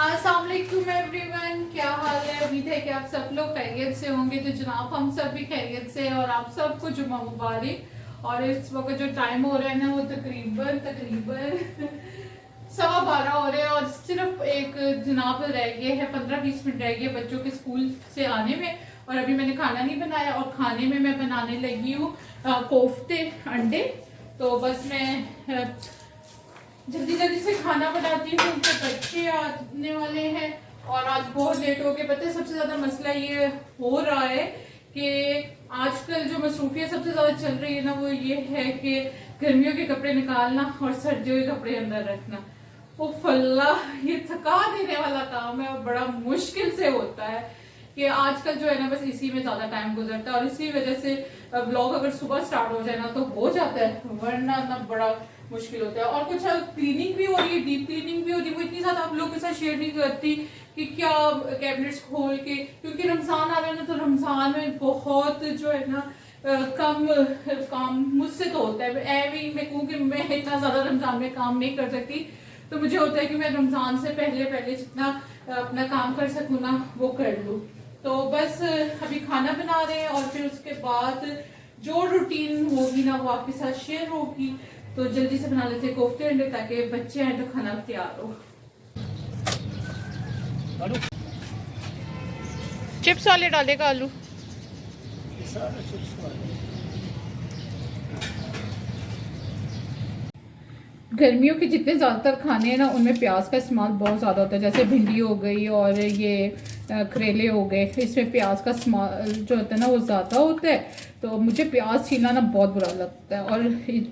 अस्सलाम वालेकुम एवरीवन, क्या हाल है। उम्मीद है कि आप सब लोग खैरियत से होंगे। तो जनाब हम सब भी खैरियत से हैं और आप सबको जुम्मा मुबारक। और इस वक्त जो टाइम हो रहा है ना वो तकरीबन तकरीबन 12:15 हो रहे हैं और सिर्फ एक जनाब रह गए हैं, 15-20 मिनट रह गए बच्चों के स्कूल से आने में। और अभी मैंने खाना नहीं बनाया और खाने में मैं बनाने लगी हूँ कोफ्ते अंडे। तो बस मैं जल्दी जल्दी से खाना बनाती हूँ, उनके बच्चे आने वाले हैं और आज बहुत लेट हो गए। पता है सबसे ज्यादा मसला ये हो रहा है कि आजकल जो मसरूफियत सबसे ज्यादा चल रही है ना वो ये है कि गर्मियों के कपड़े निकालना और सर्दियों के कपड़े अंदर रखना। वो फल्ला, ये थका देने वाला काम है और बड़ा मुश्किल से होता है कि आजकल जो है ना बस इसी में ज्यादा टाइम गुजरता है। और इसी वजह से व्लॉग अगर सुबह स्टार्ट हो जाए ना तो हो जाता है, वरना ना बड़ा मुश्किल होता है। और कुछ क्लीनिंग भी हो रही है, डीप क्लीनिंग भी हो रही है, वो इतनी ज्यादा आप लोगों के साथ शेयर नहीं करती कि क्या कैबिनेट्स खोल के, क्योंकि रमजान आ रहा है ना, तो रमजान में बहुत जो है ना कम काम मुझसे तो होता है। ऐवी मैं कहूँ कि मैं इतना ज्यादा रमजान में काम नहीं कर सकती, तो मुझे होता है कि मैं रमजान से पहले पहले जितना अपना काम कर सकूँ ना वो कर लूँ। तो बस अभी खाना बना रहे हैं और फिर उसके बाद जो रूटीन होगी ना वो आपके साथ शेयर होगी। तो जल्दी से बना लेते हैं कोफ्ते अंडे ताकि बच्चे आए तो खाना तैयार हो। चिप्स वाले डालेगा आलू। गर्मियों के जितने ज़्यादातर खाने हैं ना उनमें प्याज का इस्तेमाल बहुत ज़्यादा होता है। जैसे भिंडी हो गई और ये करेले हो गए, इसमें प्याज का इस्तेमाल जो होता है ना वो ज़्यादा होता है। तो मुझे प्याज छीलना ना बहुत बुरा लगता है और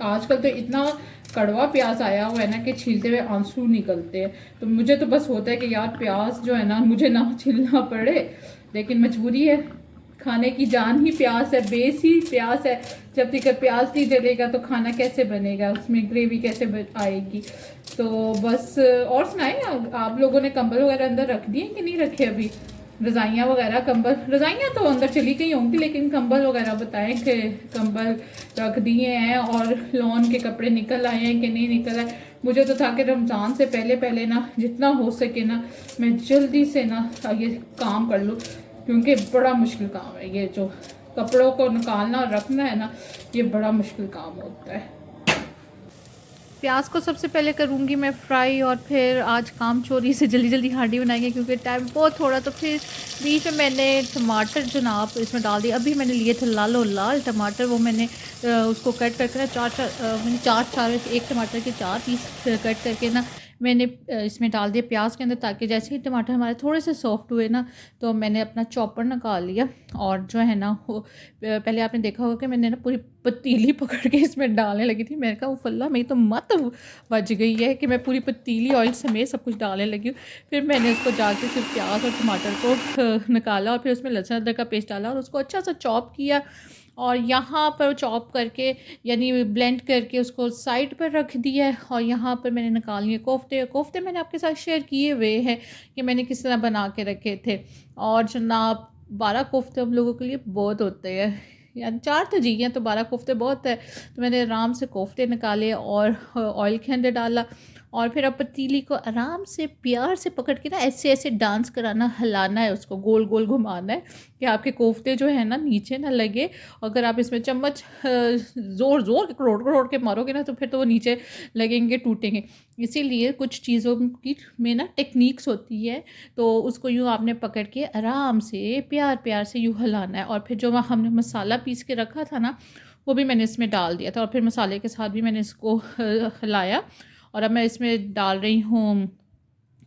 आजकल तो इतना कड़वा प्याज आया हुआ है ना कि छीलते हुए आंसू निकलते हैं। तो मुझे तो बस होता है कि यार प्याज जो है ना मुझे ना छीलना पड़े, लेकिन मजबूरी है। खाने की जान ही प्याज है, बेस ही प्याज है। जब तक प्याज नहीं जलेगा तो खाना कैसे बनेगा, उसमें ग्रेवी कैसे आएगी। तो बस और सुनाए, आप लोगों ने कंबल वगैरह अंदर रख दिए कि नहीं रखे अभी? रजाइयाँ वगैरह, कंबल, रजाइयाँ तो अंदर चली गई होंगी, लेकिन कंबल वगैरह बताएं कि कंबल रख दिए हैं और लॉन के कपड़े निकल आए हैं कि नहीं निकल आए। मुझे तो था कि रमज़ान से पहले पहले ना जितना हो सके ना मैं जल्दी से ना ये काम कर लूँ, क्योंकि बड़ा मुश्किल काम है। ये जो कपड़ों को निकालना और रखना है ना ये बड़ा मुश्किल काम होता है। प्याज को सबसे पहले करूँगी मैं फ्राई और फिर आज काम चोरी से जल्दी जल्दी हांडी बनाएंगे क्योंकि टाइम बहुत थोड़ा। तो फिर बीच में मैंने टमाटर जनाब इसमें डाल दिया। अभी मैंने लिए थे लाल और लाल टमाटर, वो मैंने उसको कट करके ना मैंने चार एक टमाटर के 4 पीस कट करके ना मैंने इसमें डाल दिया प्याज के अंदर, ताकि जैसे ही टमाटर हमारे थोड़े से सॉफ्ट हुए ना तो मैंने अपना चॉपर निकाल लिया। और जो है ना वो पहले आपने देखा होगा कि मैंने ना पूरी पतीली पकड़ के इसमें डालने लगी थी। मैंने कहा वो फल्ला मेरी तो मत बच गई है कि मैं पूरी पतीली ऑयल समेत सब कुछ डालने लगी हूँ। फिर मैंने उसको जाके सिर्फ प्याज और टमाटर को निकाला और फिर उसमें लहसुन अदरक का पेस्ट डाला और उसको अच्छा सा चॉप किया और यहाँ पर चॉप करके यानी ब्लेंड करके उसको साइड पर रख दिया है। और यहाँ पर मैंने निकाल लिए कोफ्ते मैंने आपके साथ शेयर किए हुए हैं कि मैंने किस तरह बना के रखे थे। और जनाब 12 कोफ्ते हम लोगों के लिए बहुत होते हैं, यानी 4 तो जी हैं तो 12 कोफ्ते बहुत है। तो मैंने आराम से कोफ्ते निकाले और ऑयल के अंदर डाला और फिर अब पतीली को आराम से प्यार से पकड़ के ना ऐसे ऐसे डांस कराना, हिलाना है, उसको गोल गोल घुमाना है कि आपके कोफ्ते जो है ना नीचे ना लगे। अगर आप इसमें चम्मच ज़ोर ज़ोर के करोड़ करोड़ के मारोगे ना तो फिर तो वो नीचे लगेंगे, टूटेंगे। इसीलिए कुछ चीज़ों की में ना टेक्निक्स होती है, तो उसको यूँ आपने पकड़ के आराम से प्यार प्यार से यूँ हिलाना है। और फिर जो हमने मसाला पीस के रखा था ना वो भी मैंने इसमें डाल दिया था और फिर मसाले के साथ भी मैंने इसको हिलाया। और अब मैं इसमें डाल रही हूँ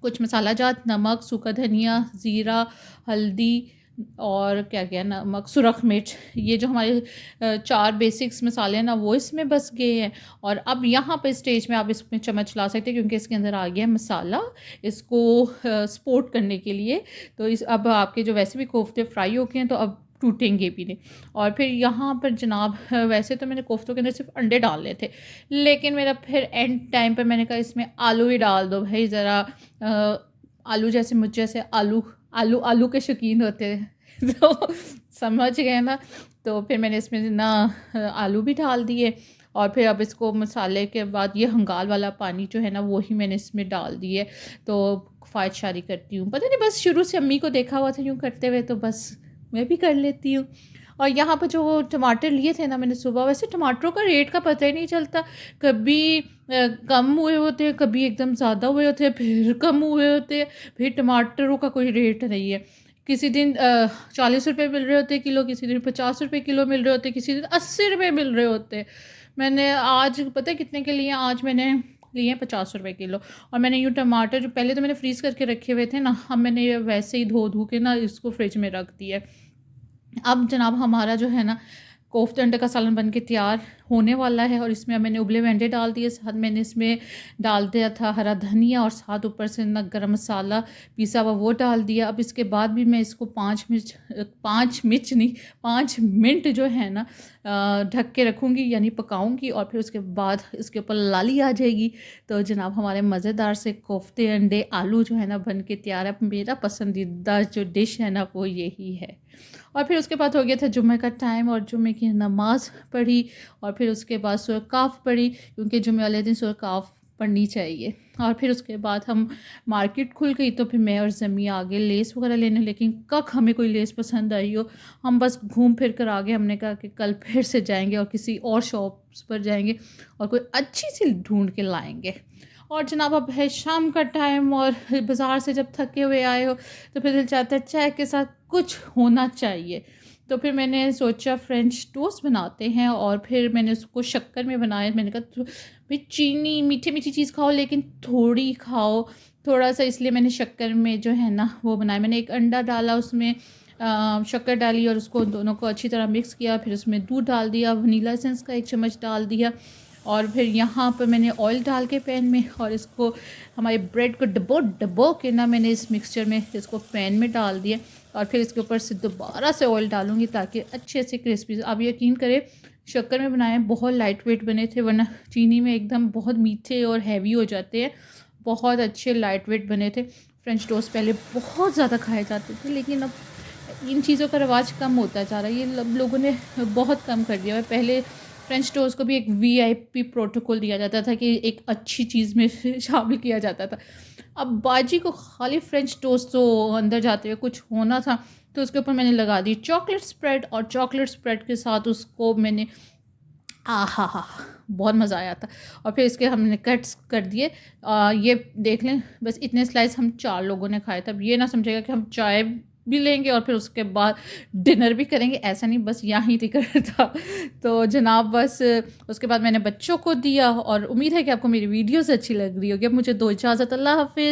कुछ मसाला जात, नमक, सूखा धनिया, ज़ीरा, हल्दी और क्या क्या नमक, सुरख मिर्च। ये जो हमारे 4 बेसिक्स मसाले हैं ना वो इसमें बस गए हैं। और अब यहाँ पर स्टेज में आप इसमें चम्मच ला सकते हैं क्योंकि इसके अंदर आ गया मसाला इसको सपोर्ट करने के लिए। तो इस अब आपके जो वैसे भी कोफ्ते फ्राई हो गए हैं तो अब टूटेंगे भी नहीं। और फिर यहाँ पर जनाब वैसे तो मैंने कोफ्तों के अंदर सिर्फ अंडे डालने थे, लेकिन मेरा फिर एंड टाइम पर मैंने कहा इसमें आलू ही डाल दो भाई ज़रा। आलू जैसे मुझ जैसे आलू आलू आलू के शौकीन होते हैं तो समझ गए ना। तो फिर मैंने इसमें ना आलू भी डाल दिए और फिर अब इसको मसाले के बाद ये हंगाल वाला पानी जो है ना वही मैंने इसमें डाल दिए। तो फ़ायद शारी करती हूँ, पता नहीं बस शुरू से अम्मी को देखा हुआ था यूँ करते हुए, तो बस मैं भी कर लेती हूँ। और यहाँ पर जो टमाटर लिए थे ना मैंने सुबह, वैसे टमाटरों का रेट का पता ही नहीं चलता, कभी कम हुए होते हैं, कभी एकदम ज़्यादा हुए होते हैं, फिर कम हुए होते हैं, फिर टमाटरों का कोई रेट नहीं है। किसी दिन 40 रुपये मिल रहे होते हैं किलो, किसी दिन 50 रुपये किलो मिल रहे होते हैं, किसी दिन 80 रुपये मिल रहे होते हैं। मैंने आज पता है कितने के लिए, आज मैंने लिए हैं 50 रुपये किलो। और मैंने यूँ टमाटर जो पहले तो मैंने फ्रीज़ करके रखे हुए थे ना, अब मैंने ये वैसे ही धो धो के ना इसको फ्रिज में रख दिया। अब जनाब हमारा जो है ना कोफ्ते अंडे का सालन बन के तैयार होने वाला है। और इसमें अब मैंने उबले हुए अंडे डाल दिए, साथ मैंने इसमें डाल दिया था हरा धनिया, और साथ ऊपर से ना गरम मसाला पिसा हुआ वो डाल दिया। अब इसके बाद भी मैं इसको 5 मिनट जो है ना ढक के रखूँगी, यानी पकाऊँगी। और फिर उसके बाद इसके ऊपर लाली आ जाएगी। तो जनाब हमारे मज़ेदार से कोफ्ते अंडे आलू जो है ना बन के तैयार है। मेरा पसंदीदा जो डिश है ना वो यही है। और फिर उसके बाद हो गया था जुम्मे का टाइम, और जुम्मे की नमाज़ पढ़ी, और फिर उसके बाद सूरह काफ पढ़ी, क्योंकि जुम्मे वाले दिन सूरह काफ पढ़नी चाहिए। और फिर उसके बाद हम मार्केट खुल गई, तो फिर मैं और ज़मी आ गए लेस वगैरह लेने, लेकिन कब हमें कोई लेस पसंद आई हो, हम बस घूम फिर कर आ गए। हमने कहा कि कल फिर से जाएंगे और किसी और शॉप्स पर जाएंगे और कोई अच्छी सी ढूंढ के लाएंगे। और जनाब अब है शाम का टाइम, और बाज़ार से जब थके हुए आए हो तो फिर दिल चाहता है चाय के साथ कुछ होना चाहिए। तो फिर मैंने सोचा फ्रेंच टोस्ट बनाते हैं, और फिर मैंने उसको शक्कर में बनाया। मैंने कहा भाई चीनी मीठी मीठी चीज़ खाओ लेकिन थोड़ी खाओ थोड़ा सा, इसलिए मैंने शक्कर में जो है ना वो बनाया। मैंने एक अंडा डाला, उसमें शक्कर डाली और उसको दोनों को अच्छी तरह मिक्स किया। फिर उसमें दूध डाल दिया, वनीला एसेंस का 1 चम्मच डाल दिया, और फिर यहाँ पर मैंने ऑयल डाल के पैन में, और इसको हमारे ब्रेड को डबो के ना मैंने इस मिक्सचर में इसको पैन में डाल दिया। और फिर इसके ऊपर से दोबारा से ऑयल डालूंगी ताकि अच्छे से क्रिस्पी। आप यकीन करें शक्कर में बनाए बहुत लाइट वेट बने थे, वरना चीनी में एकदम बहुत मीठे और हैवी हो जाते हैं। बहुत अच्छे लाइट वेट बने थे। फ्रेंच टोस्ट पहले बहुत ज़्यादा खाए जाते थे, लेकिन अब इन चीज़ों का रिवाज कम होता जा रहा है, ये लोगों ने बहुत कम कर दिया है। पहले फ्रेंच टोस्ट को भी एक वीआईपी प्रोटोकॉल दिया जाता था कि एक अच्छी चीज़ में शामिल किया जाता था। अब बाजी को खाली फ्रेंच टोस्ट तो अंदर जाते हुए कुछ होना था, तो उसके ऊपर मैंने लगा दी चॉकलेट स्प्रेड, और चॉकलेट स्प्रेड के साथ उसको मैंने हा बहुत मज़ा आया था। और फिर इसके हमने कट्स कर दिए। ये देख लें, बस इतने स्लाइस हम 4 लोगों ने खाए थे। अब ये ना समझेगा कि हम चाय भी लेंगे और फिर उसके बाद डिनर भी करेंगे, ऐसा नहीं, बस यहाँ ही था। तो जनाब बस उसके बाद मैंने बच्चों को दिया, और उम्मीद है कि आपको मेरी वीडियोस अच्छी लग रही होगी। अब मुझे दो इजाज़त, अल्लाह हाफिज़।